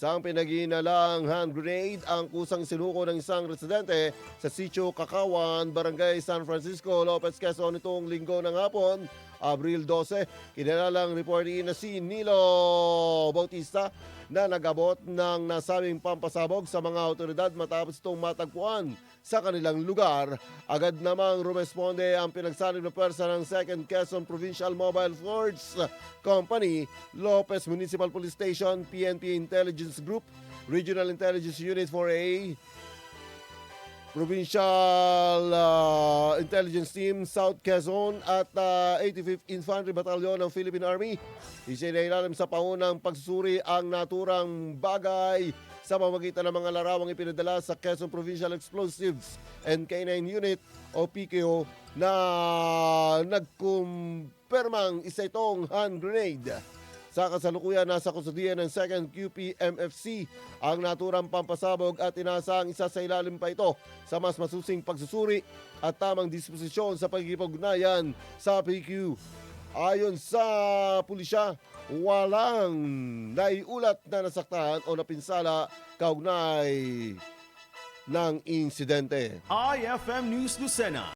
Isang pinag-iinalang hand grenade ang kusang sinuko ng isang residente sa Sitio Kakawan, Barangay San Francisco, Lopez, Quezon nitong linggo ng hapon, Abril 12. Kinalalang reportee na si Nilo Bautista na nagabot ng nasabing pampasabog sa mga otoridad matapos itong matagpuan sa kanilang lugar. Agad namang rumesponde ang pinagsanib na pwersa ng 2nd Quezon Provincial Mobile Force Company, Lopez Municipal Police Station, PNP Intelligence Group, Regional Intelligence Unit 4A, Provincial Intelligence Team, South Quezon at 85th Infantry Battalion ng Philippine Army. Isinailalim sa paunang pagsusuri ang naturang bagay sa pamamagitan ng mga larawang ipinadala sa Quezon Provincial Explosives and K9 Unit o PKO na nagkumpirmang isa itong hand grenade. Sa kasalukuyan, nasa kustudiya ng 2nd QPMFC ang naturang pampasabog at inaasahang isa sa ilalim pa ito sa mas masusing pagsusuri at tamang disposisyon sa pagkikipag-ugnayan sa PQ. Ayon sa pulisya, walang naiulat na nasaktan o napinsala kaugnay ng insidente. IFM News Lucena.